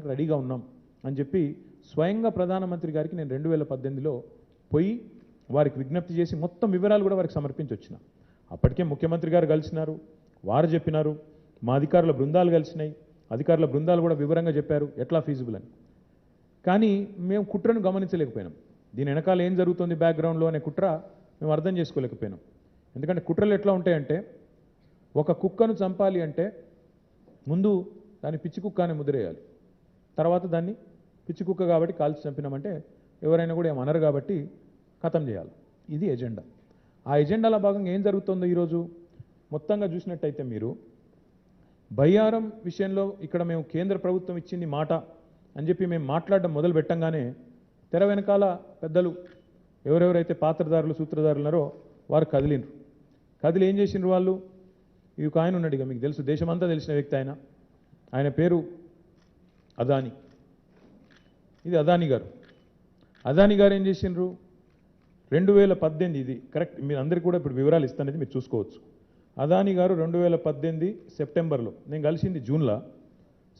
రెడీగా ఉన్నాం అని చెప్పి స్వయంగా ప్రధానమంత్రి గారికి నేను 2018లో పోయి వారికి విజ్ఞప్తి చేసి మొత్తం వివరాలు కూడా వారికి సమర్పించి వచ్చిన. అప్పటికే ముఖ్యమంత్రి గారు కలిసినారు, వారు చెప్పినారు, మా అధికారుల బృందాలు కలిసినాయి, అధికారుల బృందాలు కూడా వివరంగా చెప్పారు ఎట్లా ఫీజిబుల్ అని. కానీ మేము కుట్రను గమనించలేకపోయినాం. దీని వెనకాల ఏం జరుగుతుంది బ్యాక్గ్రౌండ్లో అనే కుట్ర మేము అర్థం చేసుకోలేకపోయినాం. ఎందుకంటే కుట్రలు ఎట్లా ఉంటాయంటే, ఒక కుక్కను చంపాలి అంటే ముందు దాన్ని పిచ్చి కుక్క అని ముద్రేయాలి, తర్వాత దాన్ని పిచ్చి కుక్క కాబట్టి కాల్చి చంపినామంటే ఎవరైనా కూడా ఏమనరు కాబట్టి ఖతం చేయాలి. ఇది ఎజెండా. ఆ ఎజెండాలో భాగంగా ఏం జరుగుతుందో ఈరోజు మొత్తంగా చూసినట్టయితే మీరు బయ్యారం విషయంలో ఇక్కడ మేము కేంద్ర ప్రభుత్వం ఇచ్చింది మాట అని చెప్పి మేము మాట్లాడడం మొదలు పెట్టంగానే తెర వెనకాల పెద్దలు ఎవరెవరైతే పాత్రదారులు సూత్రధారులు ఉన్నారో వారు కదిలినరు. కదిలి ఏం చేసినారు వాళ్ళు? ఈ ఒక ఆయన ఉన్నాడు, ఇక మీకు తెలుసు, దేశమంతా తెలిసిన వ్యక్తి ఆయన. ఆయన పేరు అదానీ. ఇది అదానీ గారు. అదానీ గారు ఏం చేసిండ్రు? 2018 ఇది కరెక్ట్, మీరు అందరికీ కూడా ఇప్పుడు వివరాలు ఇస్తానది మీరు చూసుకోవచ్చు. అదానీ గారు 2018 సెప్టెంబర్లో, నేను కలిసింది జూన్లో,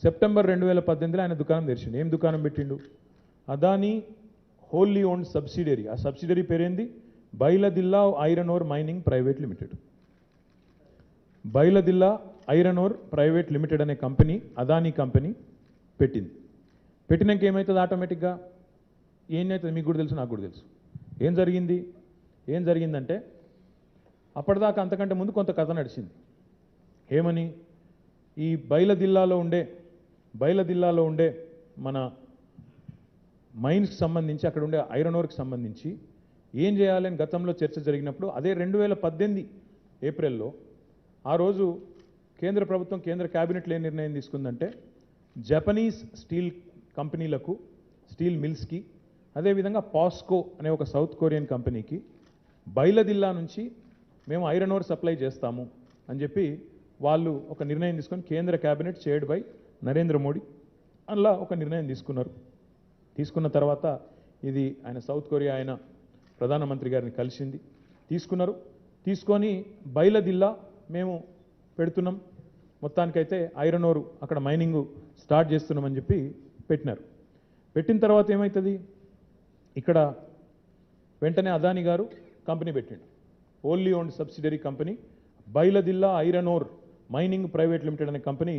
సెప్టెంబర్ 2018లో ఆయన దుకాణం తెరిచిండు. ఏం దుకాణం పెట్టిండు? Adani wholly owned subsidiary. ఆ సబ్సిడరీ పేరేంది? Bailadila iron ore mining private limited. Bailadila iron ore private limited అనే కంపెనీ అదానీ కంపెనీ పెట్టింది. పెట్టినాక ఏమవుతుంది? ఆటోమేటిక్గా ఏమవుతుంది మీకు కూడా తెలుసు, నాకు కూడా తెలుసు. ఏం జరిగిందంటే అప్పటిదాకా అంతకంటే ముందు కొంత కథ నడిచింది. ఏమని? ఈ బైలదిల్లాలో ఉండే మన మైన్స్కి సంబంధించి, అక్కడ ఉండే ఐరన్ ఓర్కి సంబంధించి ఏం చేయాలని గతంలో చర్చ జరిగినప్పుడు, అదే 2018 ఏప్రిల్లో ఆ రోజు కేంద్ర ప్రభుత్వం, కేంద్ర క్యాబినెట్లో ఏం నిర్ణయం తీసుకుందంటే, జపనీస్ స్టీల్ కంపెనీలకు, స్టీల్ మిల్స్కి, అదేవిధంగా పాస్కో అనే ఒక సౌత్ కొరియన్ కంపెనీకి బైలదిల్లా నుంచి మేము ఐరన్ ఓర్ సప్లై చేస్తాము అని చెప్పి వాళ్ళు ఒక నిర్ణయం తీసుకొని, కేంద్ర cabinet chaired by Narendra Modi అలా ఒక నిర్ణయం తీసుకున్నారు. తీసుకున్న తర్వాత ఇది ఆయన సౌత్ కొరియా ఆయన ప్రధానమంత్రి గారిని కలిసింది, తీసుకొని బైలదిల్లా మేము పెడుతున్నాం, మొత్తానికైతే ఐరన్ ఓరు అక్కడ మైనింగ్ స్టార్ట్ చేస్తున్నామని చెప్పి పెట్టినారు. పెట్టిన తర్వాత ఏమవుతుంది? ఇక్కడ వెంటనే అదానీ గారు కంపెనీ పెట్టిండు, only owned subsidiary company Bailadila iron ore mining private limited అనే కంపెనీ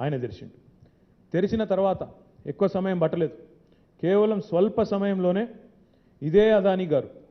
ఆయన తెరిచిండు. తెరిచిన తర్వాత ఎక్కువ సమయం పట్టలేదు, కేవలం స్వల్ప సమయంలోనే ఇదే అదానీ గారు